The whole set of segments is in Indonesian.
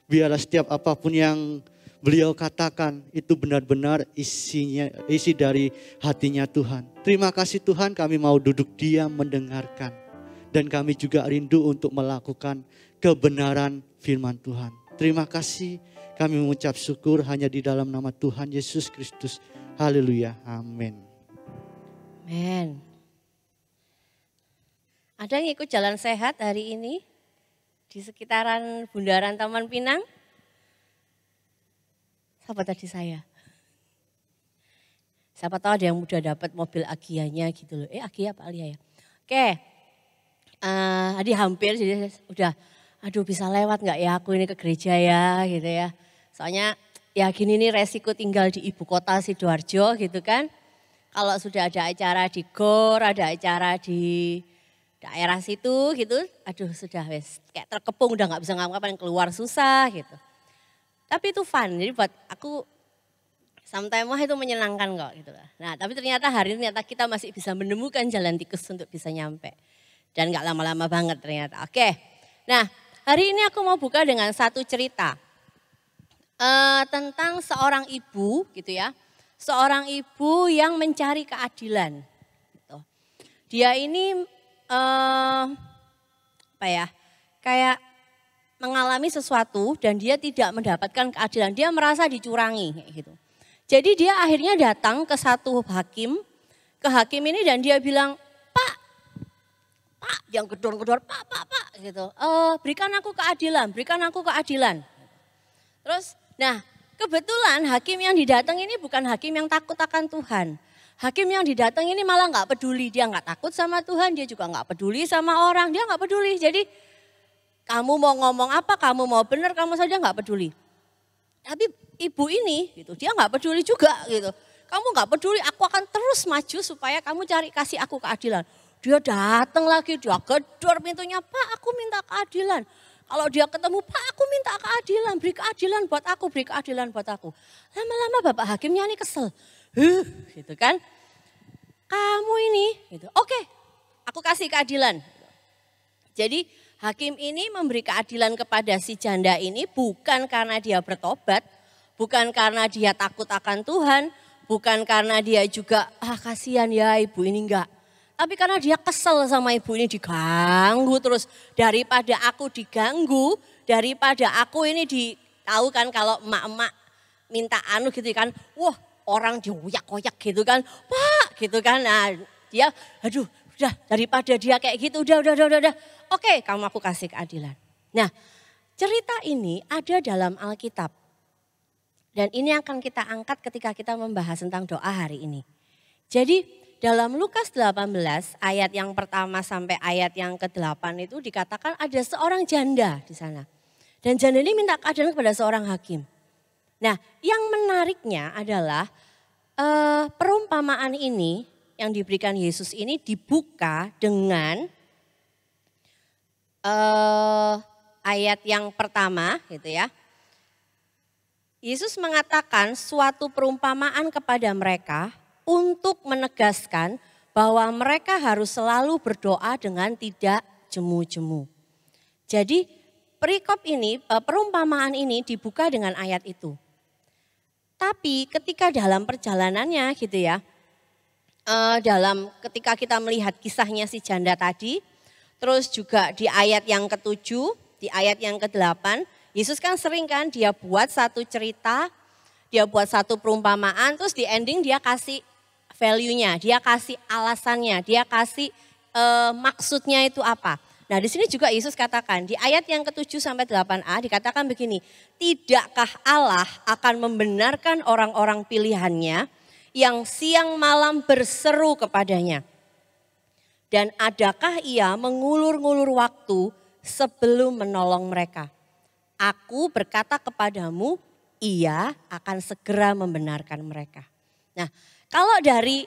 Biarlah setiap apapun yang beliau katakan itu benar-benar isi dari hatinya Tuhan. Terima kasih Tuhan, kami mau duduk diam mendengarkan. Dan kami juga rindu untuk melakukan kebenaran firman Tuhan. Terima kasih, kami mengucap syukur hanya di dalam nama Tuhan Yesus Kristus. Haleluya, amin. Amin. Ada yang ikut jalan sehat hari ini di sekitaran Bundaran Taman Pinang? Siapa tadi saya? Siapa tahu ada yang udah dapat mobil Agia-nya gitu loh. Agia apa Alia ya? Oke, tadi hampir jadi udah, aduh bisa lewat nggak ya aku ini ke gereja ya gitu ya. Soalnya ya gini nih resiko tinggal di ibu kota Sidoarjo gitu kan. Kalau sudah ada acara di GOR, ada acara di daerah situ gitu, aduh sudah wes kayak terkepung udah nggak bisa ngapa-ngapain, keluar susah gitu. Tapi itu fun, jadi buat aku sometimes itu menyenangkan kok gitu lah. Nah tapi ternyata hari ini ternyata kita masih bisa menemukan jalan tikus untuk bisa nyampe. Dan gak lama-lama banget ternyata. Oke, nah hari ini aku mau buka dengan satu cerita. Tentang seorang ibu gitu ya. Seorang ibu yang mencari keadilan. Gitu. Dia ini kayak mengalami sesuatu dan dia tidak mendapatkan keadilan. Dia merasa dicurangi kayak gitu. Jadi dia akhirnya datang ke satu hakim, ke hakim ini dan dia bilang, Pak, yang gedor-gedor, Pak, gitu. Berikan aku keadilan. Terus, nah kebetulan hakim yang didatang ini bukan hakim yang takut akan Tuhan. Hakim yang didatang ini malah nggak peduli, dia nggak takut sama Tuhan, dia juga nggak peduli sama orang, dia nggak peduli. Jadi kamu mau ngomong apa, kamu mau benar, kamu saja nggak peduli. Tapi ibu ini, gitu, dia nggak peduli juga, gitu. Kamu nggak peduli, aku akan terus maju supaya kamu kasih aku keadilan. Dia datang lagi, dia gedor pintunya, Pak, aku minta keadilan. Kalau dia ketemu, Pak, aku minta keadilan, beri keadilan buat aku. Lama-lama bapak hakimnya ini kesel, gitu kan. Kamu ini, gitu. Oke, aku kasih keadilan. Jadi hakim ini memberi keadilan kepada si janda ini bukan karena dia bertobat, bukan karena dia takut akan Tuhan, bukan karena dia juga kasihan ya ibu ini enggak. Tapi karena dia kesel sama ibu ini diganggu terus. Daripada aku diganggu, daripada aku ini tahu kan kalau emak-emak minta gitu kan. Wah orang dioyak-oyak gitu kan. Pak gitu kan. Nah dia aduh udah daripada dia kayak gitu udah. Oke, kamu aku kasih keadilan. Nah, cerita ini ada dalam Alkitab. Dan ini akan kita angkat ketika kita membahas tentang doa hari ini. Jadi, dalam Lukas 18 ayat yang pertama sampai ayat yang ke-8 itu dikatakan ada seorang janda di sana. Dan janda ini minta keadilan kepada seorang hakim. Nah, yang menariknya adalah perumpamaan ini yang diberikan Yesus ini dibuka dengan ayat yang pertama gitu ya. Yesus mengatakan suatu perumpamaan kepada mereka untuk menegaskan bahwa mereka harus selalu berdoa dengan tidak jemu-jemu. Jadi perikop ini, perumpamaan ini dibuka dengan ayat itu. Tapi ketika dalam perjalanannya gitu ya, ketika kita melihat kisahnya si janda tadi, terus juga di ayat yang ke-7, di ayat yang ke-8, Yesus kan sering kan dia buat satu cerita, dia buat satu perumpamaan, terus di ending dia kasih value-nya, dia kasih alasannya, dia kasih maksudnya itu apa. Nah di sini juga Yesus katakan, di ayat yang ke-7 sampai 8a dikatakan begini, tidakkah Allah akan membenarkan orang-orang pilihannya yang siang malam berseru kepadanya? Dan adakah ia mengulur-ngulur waktu sebelum menolong mereka? Aku berkata kepadamu, ia akan segera membenarkan mereka. Nah, kalau dari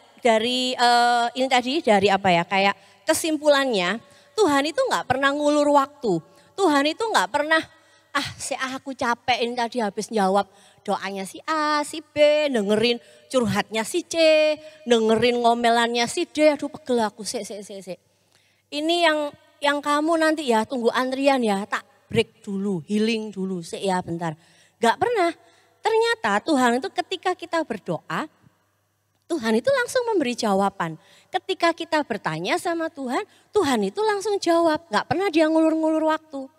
ini tadi dari apa ya? Kayak kesimpulannya, Tuhan itu nggak pernah ngulur waktu. Tuhan itu nggak pernah aku capek ini tadi habis jawab doanya si A, si B, dengerin curhatnya si C, dengerin ngomelannya si D, aduh pegel aku, Ini yang kamu nanti ya tunggu antrian ya, tak break dulu, healing dulu, ya bentar. Gak pernah. Ternyata Tuhan itu ketika kita berdoa, Tuhan itu langsung memberi jawaban. Ketika kita bertanya sama Tuhan, Tuhan itu langsung jawab. Gak pernah dia ngulur-ngulur waktu.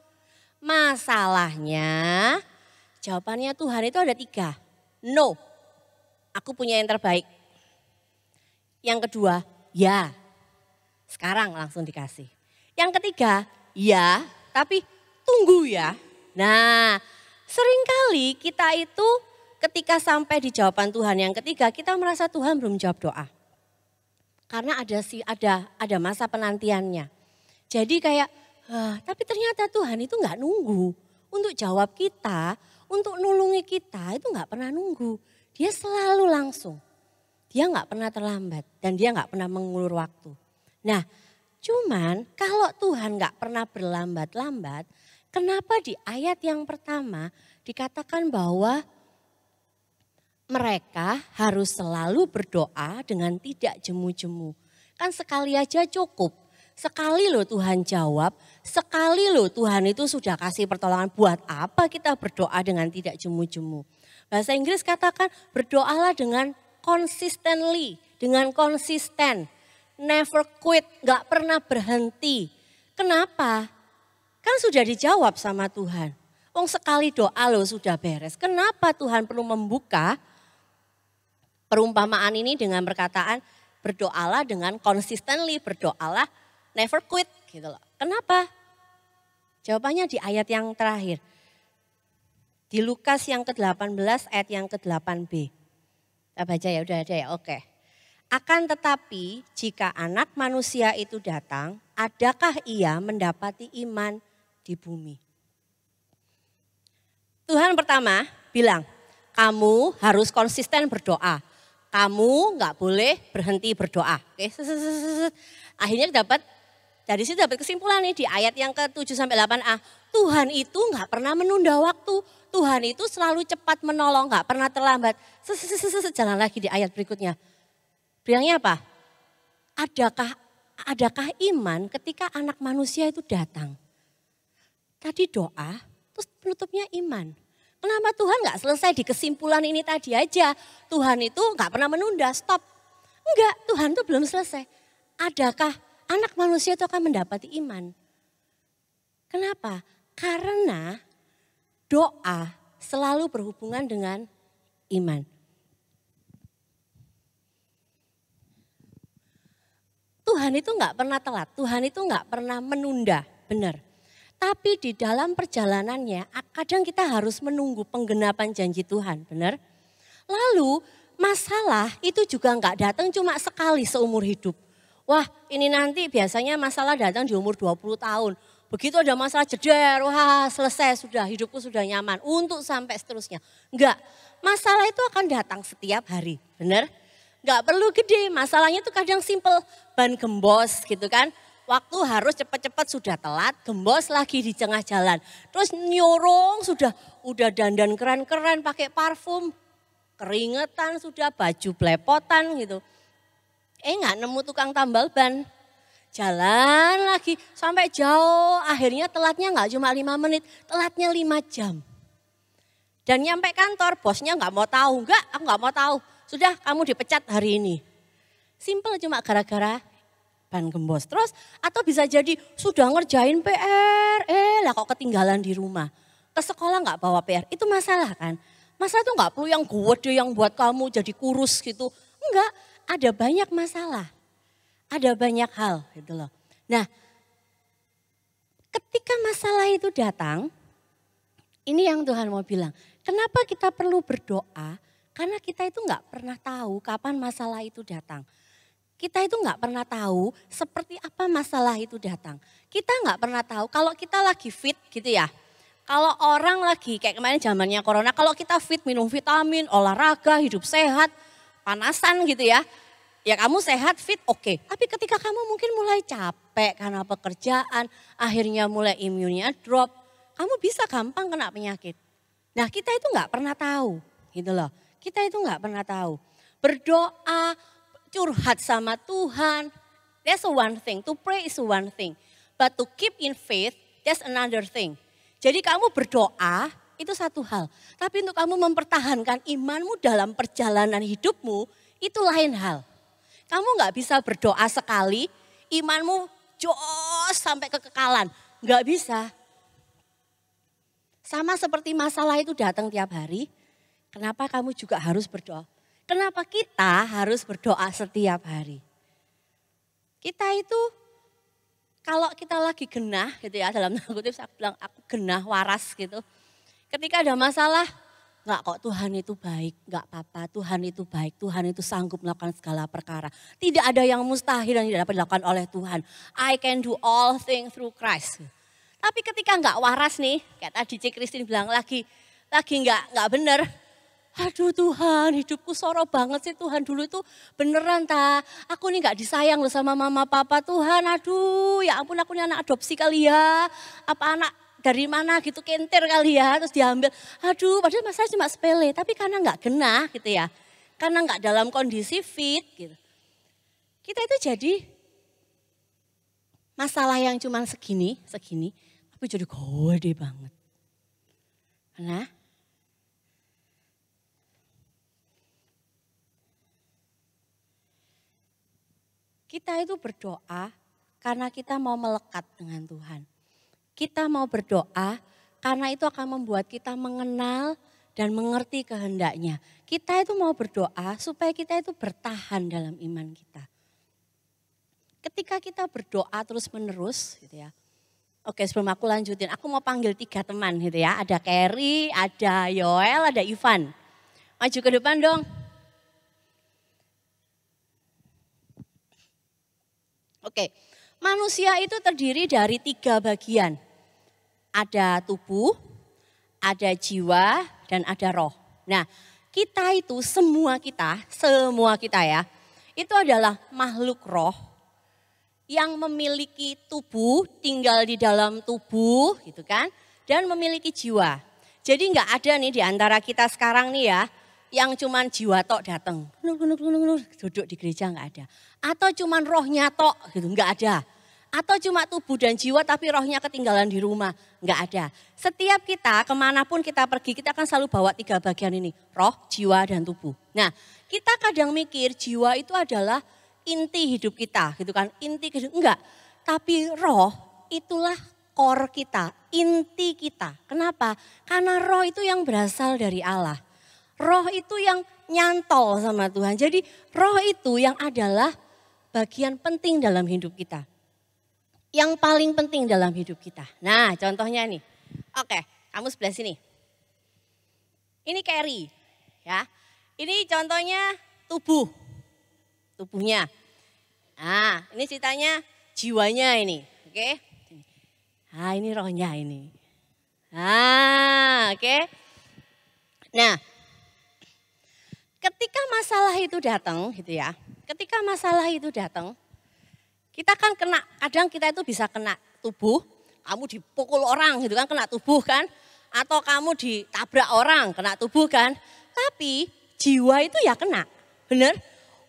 Masalahnya, jawabannya Tuhan itu ada 3. No, aku punya yang terbaik. Yang kedua, ya, sekarang langsung dikasih. Yang ketiga, ya, tapi tunggu ya. Nah, seringkali kita itu ketika sampai di jawaban Tuhan yang ketiga, kita merasa Tuhan belum jawab doa. Karena ada masa penantiannya. Jadi kayak, tapi ternyata Tuhan itu nggak nunggu untuk jawab kita, untuk nulungi kita itu nggak pernah nunggu. Dia selalu langsung. Dia nggak pernah terlambat dan dia nggak pernah mengulur waktu. Nah, cuman kalau Tuhan nggak pernah berlambat-lambat, kenapa di ayat yang pertama dikatakan bahwa mereka harus selalu berdoa dengan tidak jemu-jemu. Kan sekali aja cukup. Sekali loh Tuhan jawab, sekali loh Tuhan itu sudah kasih pertolongan. Buat apa kita berdoa dengan tidak jemu-jemu? Bahasa Inggris katakan berdoalah dengan consistently, dengan konsisten. Never quit, gak pernah berhenti. Kenapa? Kan sudah dijawab sama Tuhan. Wong sekali doa loh sudah beres. Kenapa Tuhan perlu membuka perumpamaan ini dengan perkataan berdoalah dengan consistently, berdoalah never quit gitu loh. Kenapa? Jawabannya di ayat yang terakhir. Di Lukas yang ke-18 ayat yang ke-8b. Kita baca ya, udah ada ya, oke. Akan tetapi jika anak manusia itu datang, adakah ia mendapati iman di bumi? Tuhan pertama bilang, kamu harus konsisten berdoa. Kamu nggak boleh berhenti berdoa. Oke, akhirnya dari situ dapat kesimpulan nih di ayat yang ke-7 sampai 8a. Tuhan itu nggak pernah menunda waktu. Tuhan itu selalu cepat menolong, nggak pernah terlambat. Jalan lagi di ayat berikutnya. Bilangnya apa? Adakah iman ketika anak manusia itu datang? Tadi doa, terus penutupnya iman. Kenapa Tuhan nggak selesai di kesimpulan ini tadi aja? Tuhan itu nggak pernah menunda, stop. Enggak, Tuhan itu belum selesai. Adakah anak manusia itu akan mendapati iman? Kenapa? Karena doa selalu berhubungan dengan iman. Tuhan itu nggak pernah telat, Tuhan itu nggak pernah menunda, benar. Tapi di dalam perjalanannya kadang kita harus menunggu penggenapan janji Tuhan, benar. Lalu masalah itu juga nggak datang cuma sekali seumur hidup. Wah ini nanti biasanya masalah datang di umur 20 tahun. Begitu ada masalah jeder, wah selesai sudah, hidupku sudah nyaman untuk sampai seterusnya. Enggak, masalah itu akan datang setiap hari, benar. Enggak perlu gede, masalahnya itu kadang simple, ban gembos gitu kan. Waktu harus cepat-cepat sudah telat, gembos lagi di tengah jalan. Terus nyorong udah dandan keren-keren pakai parfum, keringetan sudah, baju blepotan gitu. Nggak nemu tukang tambal ban. Jalan lagi sampai jauh, akhirnya telatnya nggak cuma 5 menit, telatnya 5 jam. Dan nyampe kantor, bosnya nggak mau tahu, aku nggak mau tahu. Sudah kamu dipecat hari ini. Simple cuma gara-gara ban gembos. Terus atau bisa jadi sudah ngerjain PR, lah kok ketinggalan di rumah. Ke sekolah nggak bawa PR, itu masalah kan. Masalah itu nggak perlu yang gede yang buat kamu jadi kurus gitu. Enggak, ada banyak masalah. Ada banyak hal gitu loh. Nah, ketika masalah itu datang, ini yang Tuhan mau bilang. Kenapa kita perlu berdoa? Karena kita itu nggak pernah tahu kapan masalah itu datang. Kita itu nggak pernah tahu seperti apa masalah itu datang. Kita nggak pernah tahu kalau kita lagi fit gitu ya. Kalau orang lagi kayak kemarin zamannya corona, kalau kita fit minum vitamin, olahraga, hidup sehat, panasan gitu ya. Ya kamu sehat, fit oke. Tapi ketika kamu mungkin mulai capek karena pekerjaan, akhirnya mulai imunnya drop, kamu bisa gampang kena penyakit. Nah kita itu nggak pernah tahu gitu loh. Kita itu nggak pernah tahu. Berdoa, curhat sama Tuhan, that's one thing. To pray is one thing. But to keep in faith, that's another thing. Jadi kamu berdoa itu satu hal. Tapi untuk kamu mempertahankan imanmu dalam perjalanan hidupmu itu lain hal. Kamu nggak bisa berdoa sekali, imanmu jos sampai kekekalan. Nggak bisa. Sama seperti masalah itu datang tiap hari, kenapa kamu juga harus berdoa? Kenapa kita harus berdoa setiap hari? Kita itu kalau kita lagi genah gitu ya, dalam tanda kutip saya bilang aku genah waras gitu. Ketika ada masalah, enggak kok Tuhan itu baik, enggak apa-apa, Tuhan itu baik, Tuhan itu sanggup melakukan segala perkara. Tidak ada yang mustahil yang tidak dapat dilakukan oleh Tuhan. I can do all things through Christ. Tapi ketika enggak waras nih, kayak tadi Cik Christine bilang lagi enggak benar. Aduh Tuhan, hidupku sorot banget sih Tuhan, dulu itu beneran aku nih gak disayang loh sama mama papa Tuhan, aduh ya ampun aku ini anak adopsi kali ya, apa anak dari mana gitu kentir kali ya, terus diambil, aduh padahal masalah cuma sepele, tapi karena gak genah gitu ya, karena gak dalam kondisi fit gitu. Kita itu jadi masalah yang cuma segini, tapi jadi gede banget. Nah, kita itu berdoa karena kita mau melekat dengan Tuhan. Kita mau berdoa karena itu akan membuat kita mengenal dan mengerti kehendaknya. Kita itu mau berdoa supaya kita itu bertahan dalam iman kita. Ketika kita berdoa terus menerus gitu ya. Oke sebelum aku lanjutin, aku mau panggil 3 teman gitu ya. Ada Kerry, ada Yoel, ada Ivan. Maju ke depan dong. Oke, manusia itu terdiri dari 3 bagian. Ada tubuh, ada jiwa, dan ada roh. Nah, kita itu semua kita ya, itu adalah makhluk roh yang memiliki tubuh, tinggal di dalam tubuh gitu kan, dan memiliki jiwa. Jadi enggak ada nih di antara kita sekarang nih ya, yang cuman jiwa tok datang, duduk di gereja enggak ada. Atau cuman rohnya tok gitu, enggak ada. Atau cuma tubuh dan jiwa tapi rohnya ketinggalan di rumah, enggak ada. Setiap kita kemanapun kita pergi kita akan selalu bawa 3 bagian ini, roh, jiwa dan tubuh. Nah kita kadang mikir jiwa itu adalah inti hidup kita gitu kan, inti hidup, enggak. Tapi roh itulah core kita, inti kita. Kenapa? Karena roh itu yang berasal dari Allah. Roh itu yang nyantol sama Tuhan. Jadi roh itu yang adalah bagian penting dalam hidup kita. Yang paling penting dalam hidup kita. Nah contohnya nih. Oke, kamu sebelah sini. Ini Kerry. Ya. Ini contohnya tubuh. Tubuhnya. Nah ini ceritanya jiwanya ini. Oke. Nah ini rohnya ini. Nah oke. Nah. Ketika masalah itu datang gitu ya, ketika masalah itu datang, kita kan kadang kita itu bisa kena tubuh, kamu dipukul orang gitu kan, kena tubuh kan, atau kamu ditabrak orang, kena tubuh kan, tapi jiwa itu ya kena, bener?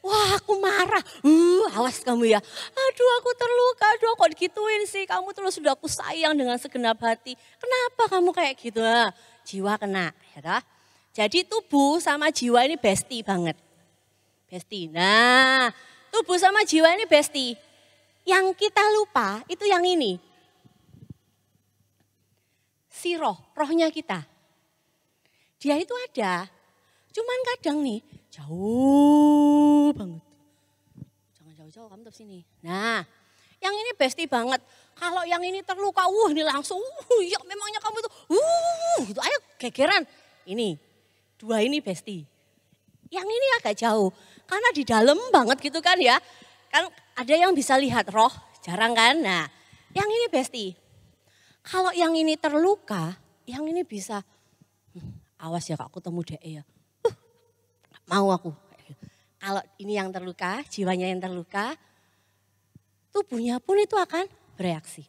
Wah aku marah, awas kamu ya, aduh aku terluka, aduh kok digituin sih, kamu terus sudah aku sayang dengan segenap hati, kenapa kamu kayak gitu? Nah, jiwa kena, ya toh? Jadi tubuh sama jiwa ini bestie banget. Bestie. Nah, tubuh sama jiwa ini bestie. Yang kita lupa itu yang ini. Si rohnya kita. Dia itu ada. Cuman kadang nih, jauh banget. Jangan jauh-jauh, kamu tetap sini. Nah, yang ini bestie banget. Kalau yang ini terluka, ini langsung, ya memangnya kamu itu, gitu, ayo gegeran. Ini. 2 ini bestie. Yang ini agak jauh. Karena di dalam banget gitu kan ya. Kan ada yang bisa lihat roh, jarang kan. Nah yang ini bestie. Kalau yang ini terluka, yang ini bisa, awas ya kak aku temu DE ya. Mau aku. Kalau ini yang terluka, jiwanya yang terluka, tubuhnya pun itu akan bereaksi.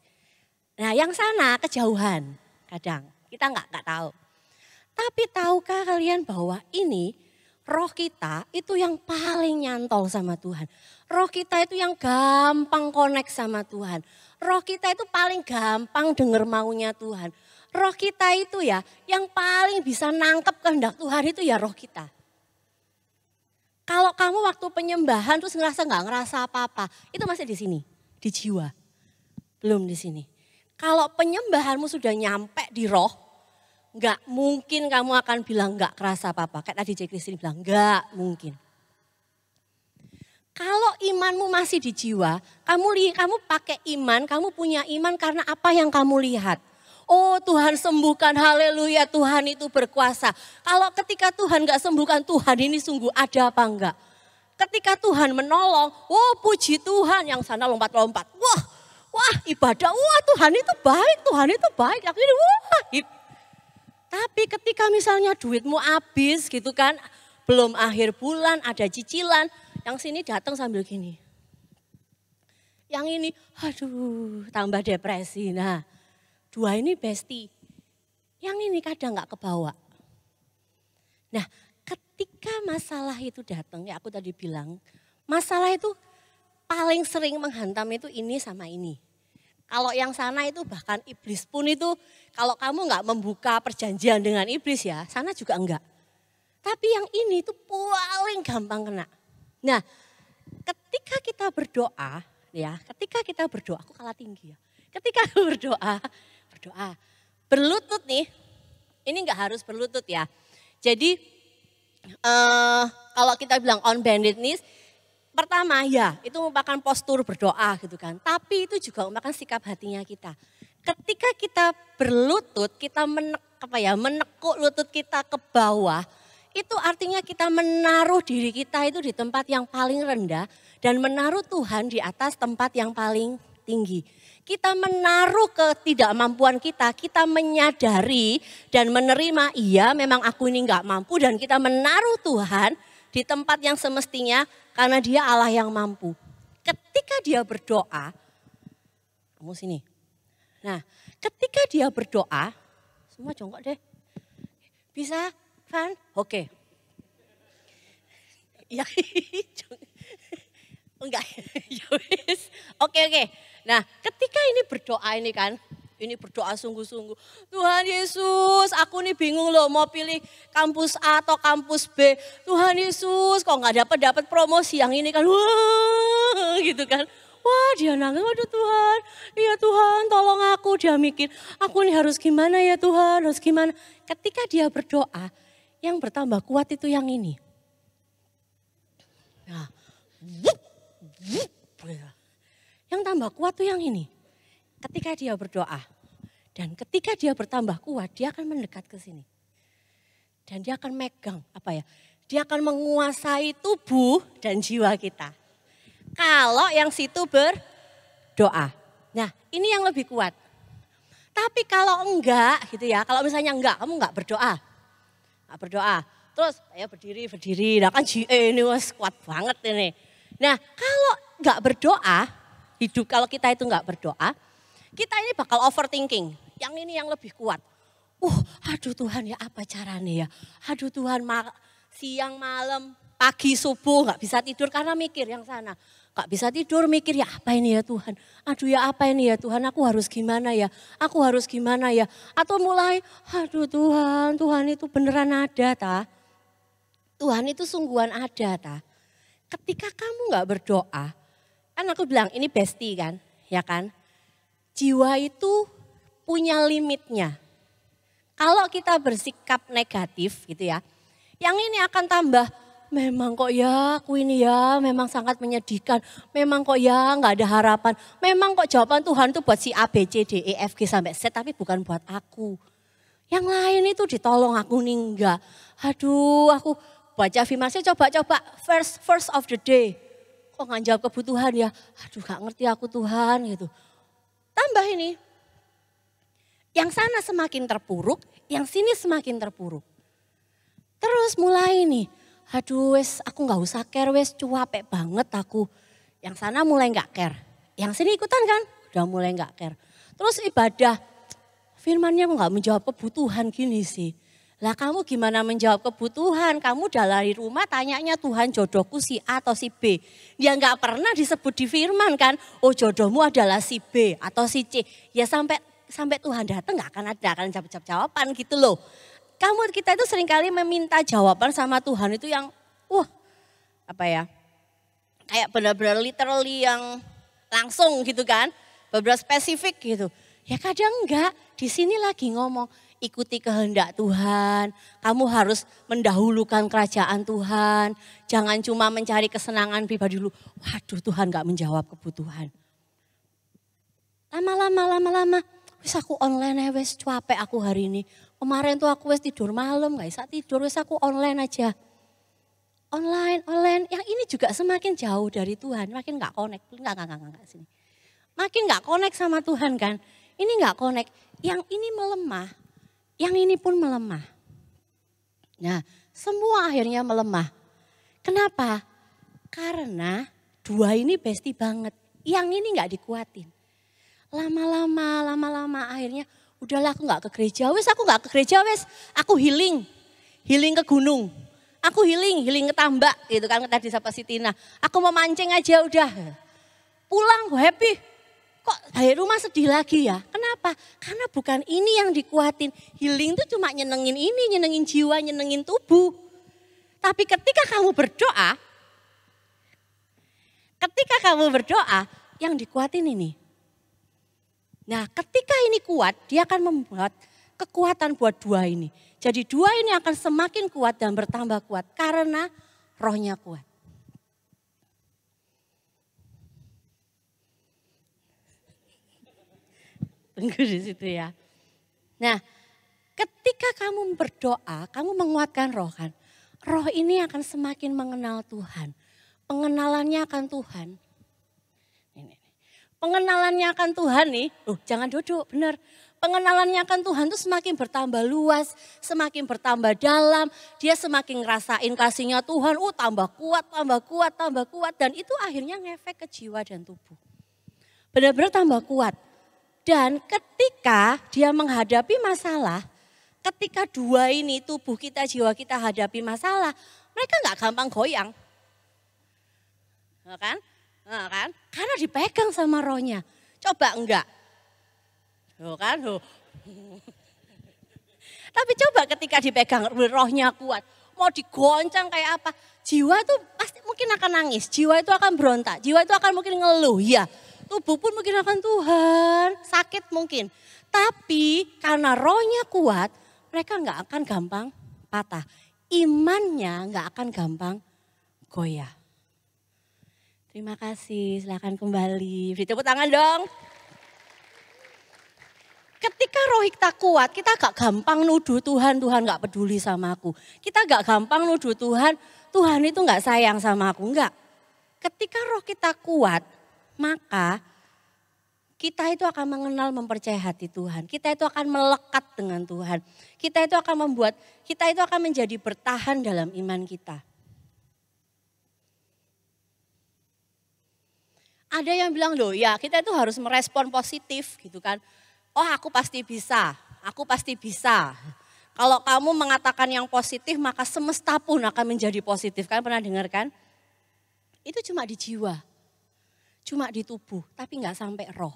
Nah yang sana kejauhan kadang. Kita nggak tahu. Tapi tahukah kalian bahwa ini roh kita itu yang paling nyantol sama Tuhan. Roh kita itu yang gampang connect sama Tuhan. Roh kita itu paling gampang dengar maunya Tuhan. Roh kita itu ya, yang paling bisa nangkep kehendak Tuhan itu ya roh kita. Kalau kamu waktu penyembahan terus nggak ngerasa apa-apa, itu masih di sini, di jiwa. Belum di sini. Kalau penyembahanmu sudah nyampe di roh, nggak mungkin kamu akan bilang nggak kerasa apa-apa. Kayak tadi J. Christine bilang, nggak mungkin. Kalau imanmu masih di jiwa, kamu pakai iman, kamu punya iman karena apa yang kamu lihat. Oh Tuhan sembuhkan, haleluya, Tuhan itu berkuasa. Kalau ketika Tuhan gak sembuhkan, Tuhan ini sungguh ada apa enggak? Ketika Tuhan menolong, oh puji Tuhan, yang sana lompat-lompat. Wah ibadah, wah Tuhan itu baik, Tuhan itu baik. Akhirnya wah. Tapi ketika misalnya duitmu habis gitu kan, belum akhir bulan, ada cicilan, yang sini datang sambil gini. Yang ini, aduh tambah depresi. Nah. Dua ini bestie, yang ini kadang gak kebawa. Nah ketika masalah itu datang, ya aku tadi bilang, masalah itu paling sering menghantam itu ini sama ini. Kalau yang sana itu bahkan iblis pun itu, kalau kamu gak membuka perjanjian dengan iblis ya, sana juga enggak. Tapi yang ini itu paling gampang kena. Nah ketika kita berdoa, aku kalah tinggi ya. Ketika aku berdoa, berlutut nih, ini nggak harus berlutut ya. Jadi kalau kita bilang on bended knees, pertama ya itu merupakan postur berdoa gitu kan. Tapi itu juga merupakan sikap hatinya kita. Ketika kita berlutut, kita menekuk lutut kita ke bawah, itu artinya kita menaruh diri kita itu di tempat yang paling rendah dan menaruh Tuhan di atas tempat yang paling tinggi. Kita menaruh ketidakmampuan kita menyadari dan menerima, iya memang aku ini enggak mampu dan kita menaruh Tuhan di tempat yang semestinya karena dia Allah yang mampu. Ketika dia berdoa, kamu sini. Nah ketika dia berdoa, semua jongkok deh. Bisa Van? Oke. Ya, enggak. Oke. Nah ketika ini berdoa ini kan, ini berdoa sungguh-sungguh. Tuhan Yesus aku nih bingung loh mau pilih kampus A atau kampus B. Tuhan Yesus kok gak dapat promosi yang ini kan. Wah gitu kan. Wah dia nangis, waduh Tuhan. Iya Tuhan tolong aku. Dia mikir aku nih harus gimana ya Tuhan, harus gimana. Ketika dia berdoa yang bertambah kuat itu yang ini. Nah, yang tambah kuat tuh yang ini. Ketika dia berdoa dan ketika dia bertambah kuat, dia akan mendekat ke sini. Dan dia akan megang dia akan menguasai tubuh dan jiwa kita. Kalau yang situ berdoa. Nah, ini yang lebih kuat. Tapi kalau enggak gitu ya, kalau misalnya kamu enggak berdoa. Enggak berdoa. Terus ya berdiri. Nah kan ini kuat banget ini. Nah, kalau enggak berdoa, kalau kita itu enggak berdoa, kita ini bakal overthinking. Yang ini yang lebih kuat. Aduh Tuhan ya apa caranya ya. Aduh Tuhan siang malam pagi subuh gak bisa tidur karena mikir yang sana. Gak bisa tidur mikir ya apa ini ya Tuhan. Aduh ya apa ini ya Tuhan aku harus gimana ya. Aku harus gimana ya. Atau mulai aduh Tuhan itu beneran ada ta. Tuhan itu sungguhan ada ta. Ketika kamu gak berdoa. Kan aku bilang ini bestie kan. Ya kan. Jiwa itu punya limitnya. Kalau kita bersikap negatif gitu ya, yang ini akan tambah, memang kok ya aku ini ya memang sangat menyedihkan, memang kok ya nggak ada harapan, memang kok jawaban Tuhan itu buat si A, B, C, D, E, F, G sampai Z tapi bukan buat aku. Yang lain itu ditolong aku nih enggak. Aduh aku baca firman saya coba first of the day. Kok nggak jawab kebutuhan ya, aduh gak ngerti aku Tuhan gitu. Tambah ini. Yang sana semakin terpuruk, yang sini semakin terpuruk. Terus mulai nih, aduh wes aku gak usah care wes cuapek banget aku. Yang sana mulai gak care, yang sini ikutan kan udah mulai gak care. Terus ibadah, firmannya gak menjawab kebutuhan gini sih. Lah kamu gimana menjawab kebutuhan, kamu dari rumah tanyanya Tuhan jodohku si A atau si B. Dia gak pernah disebut di firman kan, oh jodohmu adalah si B atau si C. Ya sampai sampai Tuhan datang nggak akan jawab-jawaban gitu loh. Kita itu seringkali meminta jawaban sama Tuhan itu yang kayak benar-benar literally yang langsung gitu kan, beberapa spesifik gitu. Ya kadang enggak, di sini lagi ngomong ikuti kehendak Tuhan, kamu harus mendahulukan kerajaan Tuhan, jangan cuma mencari kesenangan pribadi dulu. Waduh, Tuhan enggak menjawab kebutuhan. Lama-lama, wis aku online wis capek aku hari ini. Kemarin tuh aku wis tidur malam, enggak bisa tidur, wis aku online aja. Online, yang ini juga semakin jauh dari Tuhan, makin enggak connect, enggak sini. Makin enggak connect sama Tuhan kan. Ini enggak connect, yang ini melemah, yang ini pun melemah. Nah, semua akhirnya melemah. Kenapa? Karena dua ini bestie banget, yang ini enggak dikuatin. Lama-lama akhirnya udahlah aku enggak ke gereja, aku healing ke gunung. Aku healing ke tambak gitu kan, tadi sama si Tina. Aku mau mancing aja udah, pulang happy. Kok dari rumah sedih lagi ya? Kenapa? Karena bukan ini yang dikuatin. Healing itu cuma nyenengin ini, nyenengin jiwa, nyenengin tubuh. Tapi ketika kamu berdoa, yang dikuatin ini. Nah ketika ini kuat, dia akan membuat kekuatan buat dua ini. Jadi dua ini akan semakin kuat dan bertambah kuat karena rohnya kuat. Tunggu di situ ya. Nah, ketika kamu berdoa, kamu menguatkan roh kan. Roh ini akan semakin mengenal Tuhan. Pengenalannya akan Tuhan. Pengenalannya akan Tuhan nih, jangan duduk, benar. Pengenalannya akan Tuhan itu semakin bertambah luas, semakin bertambah dalam. Dia semakin ngerasain kasihnya Tuhan, tambah kuat. Dan itu akhirnya ngefek ke jiwa dan tubuh. Benar-benar tambah kuat. Dan ketika dia menghadapi masalah, ketika dua ini tubuh kita, jiwa kita hadapi masalah, mereka nggak gampang goyang. Nah, kan? Karena dipegang sama rohnya. Coba enggak? Kan? Tapi coba ketika dipegang rohnya kuat, mau digoncang kayak apa, jiwa itu pasti mungkin akan nangis, jiwa itu akan berontak, jiwa itu akan mungkin ngeluh, ya. Tubuh pun mungkin akan Tuhan, sakit mungkin. Tapi karena rohnya kuat, mereka nggak akan gampang patah. Imannya nggak akan gampang goyah. Terima kasih, silakan kembali. Beri tepuk tangan dong. Ketika roh kita kuat, kita gak gampang nuduh Tuhan gak peduli sama aku. Kita gak gampang nuduh Tuhan itu gak sayang sama aku, enggak. Ketika roh kita kuat, maka kita itu akan mengenal, mempercayai hati Tuhan. Kita itu akan melekat dengan Tuhan. Kita itu akan menjadi bertahan dalam iman kita. Ada yang bilang loh ya kita itu harus merespon positif gitu kan. Oh aku pasti bisa. Kalau kamu mengatakan yang positif maka semesta pun akan menjadi positif. Kan pernah dengar kan? Itu cuma di jiwa, cuma di tubuh tapi nggak sampai roh.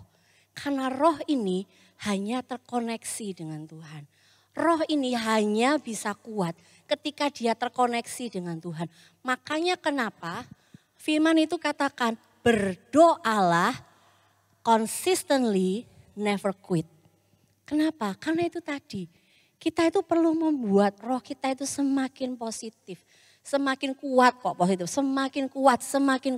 Karena roh ini hanya terkoneksi dengan Tuhan. Roh ini hanya bisa kuat ketika dia terkoneksi dengan Tuhan. Makanya kenapa firman itu katakan berdoalah consistently, never quit. Kenapa? Karena itu tadi, kita itu perlu membuat roh kita itu semakin positif. Semakin kuat kok positif, semakin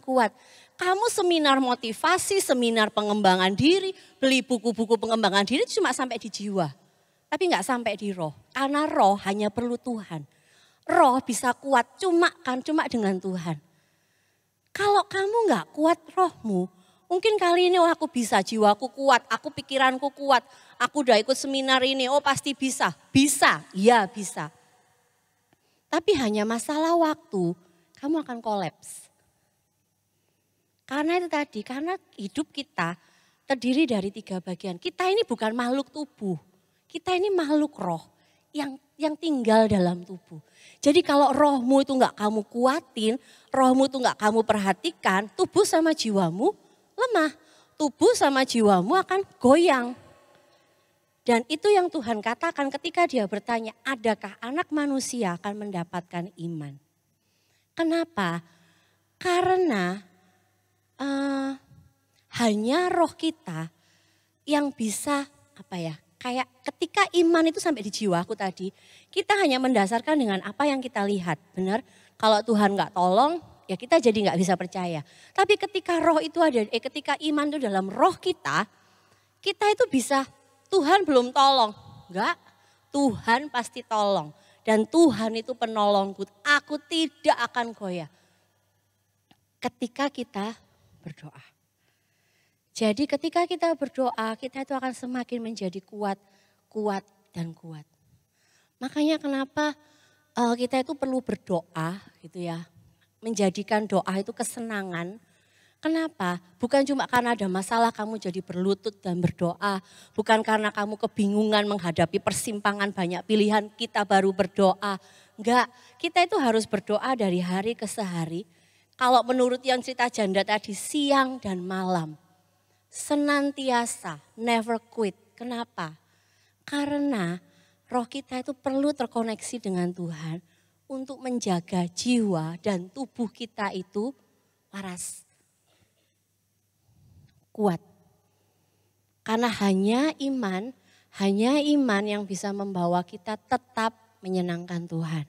kuat. Kamu seminar motivasi, seminar pengembangan diri, beli buku-buku pengembangan diri cuma sampai di jiwa. Tapi nggak sampai di roh, karena roh hanya perlu Tuhan. Roh bisa kuat cuma dengan Tuhan. Kalau kamu nggak kuat rohmu, mungkin kali ini aku bisa, jiwaku kuat, aku pikiranku kuat, aku udah ikut seminar ini, pasti bisa. Iya bisa. Tapi hanya masalah waktu, kamu akan kolaps. Karena itu tadi, karena hidup kita terdiri dari 3 bagian. Kita ini bukan makhluk tubuh, kita ini makhluk roh yang tinggal dalam tubuh. Jadi kalau rohmu itu enggak kamu kuatin, rohmu itu enggak kamu perhatikan, tubuh sama jiwamu lemah. Tubuh sama jiwamu akan goyang. Dan itu yang Tuhan katakan ketika dia bertanya, adakah anak manusia akan mendapatkan iman? Kenapa? Karena hanya roh kita yang bisa kayak ketika iman itu sampai di jiwaku tadi, kita hanya mendasarkan dengan apa yang kita lihat. Benar? Kalau Tuhan nggak tolong, ya kita jadi nggak bisa percaya. Tapi ketika roh itu ada, ketika iman itu dalam roh kita itu bisa, Tuhan belum tolong. Enggak, Tuhan pasti tolong. Dan Tuhan itu penolongku, aku tidak akan goyah. Ketika kita berdoa. Jadi ketika kita berdoa, kita itu akan semakin menjadi kuat, kuat, dan kuat. Makanya kenapa kita itu perlu berdoa gitu ya. Menjadikan doa itu kesenangan. Kenapa? Bukan cuma karena ada masalah kamu jadi berlutut dan berdoa. Bukan karena kamu kebingungan menghadapi persimpangan banyak pilihan kita baru berdoa. Enggak, kita itu harus berdoa dari hari ke sehari. Kalau menurut yang cerita janda tadi, siang dan malam. Senantiasa, never quit. Kenapa? Karena roh kita itu perlu terkoneksi dengan Tuhan untuk menjaga jiwa dan tubuh kita itu waras. Kuat. Karena hanya iman yang bisa membawa kita tetap menyenangkan Tuhan.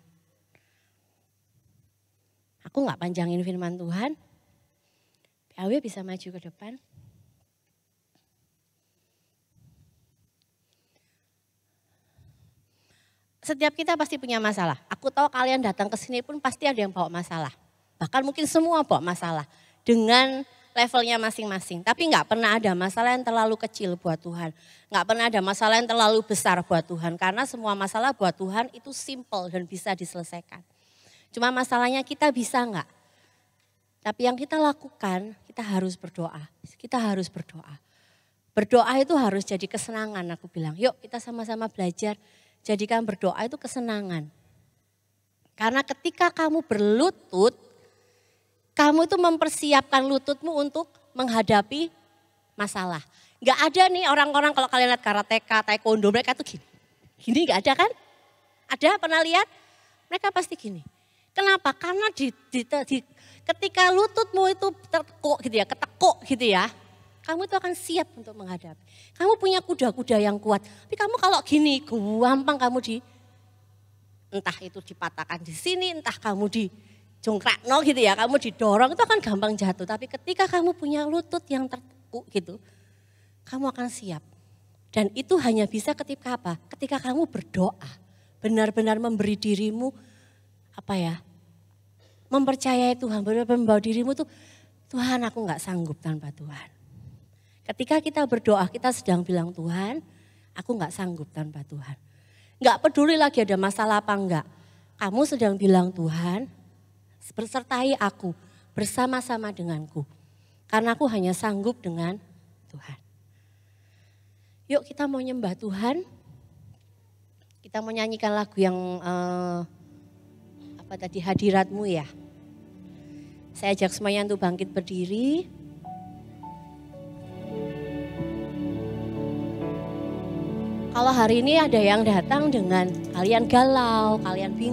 Aku gak panjangin firman Tuhan. PAW bisa maju ke depan. Setiap kita pasti punya masalah. Aku tahu kalian datang ke sini pun pasti ada yang bawa masalah. Bahkan mungkin semua bawa masalah. Dengan levelnya masing-masing. Tapi nggak pernah ada masalah yang terlalu kecil buat Tuhan. Nggak pernah ada masalah yang terlalu besar buat Tuhan. Karena semua masalah buat Tuhan itu simple dan bisa diselesaikan. Cuma masalahnya kita bisa nggak? Tapi yang kita lakukan, kita harus berdoa. Kita harus berdoa. Berdoa itu harus jadi kesenangan, aku bilang. Yuk kita sama-sama belajar, jadikan berdoa itu kesenangan. Karena ketika kamu berlutut, kamu itu mempersiapkan lututmu untuk menghadapi masalah. Gak ada nih orang-orang kalau kalian lihat karateka, taekwondo, mereka tuh gini. Gini gak ada kan? Ada, pernah lihat? Mereka pasti gini. Kenapa? Karena ketika lututmu itu tertekuk gitu ya, ketekuk gitu ya. Kamu itu akan siap untuk menghadapi. Kamu punya kuda-kuda yang kuat. Tapi kamu kalau gini, gampang kamu entah itu dipatahkan di sini, entah kamu jongkrakno gitu ya, kamu didorong itu akan gampang jatuh. Tapi ketika kamu punya lutut yang tertekuk gitu, kamu akan siap. Dan itu hanya bisa ketika apa? Ketika kamu berdoa, benar-benar memberi dirimu mempercayai Tuhan, benar-benar membawa dirimu tuh, Tuhan aku gak sanggup tanpa Tuhan. Ketika kita berdoa, kita sedang bilang Tuhan, aku gak sanggup tanpa Tuhan. Gak peduli lagi ada masalah apa enggak. Kamu sedang bilang Tuhan, bersertai aku, bersama-sama denganku. Karena aku hanya sanggup dengan Tuhan. Yuk kita mau nyembah Tuhan. Kita mau nyanyikan lagu yang hadiratmu ya. Saya ajak semuanya untuk bangkit berdiri. Kalau hari ini ada yang datang dengan kalian galau, kalian bingung.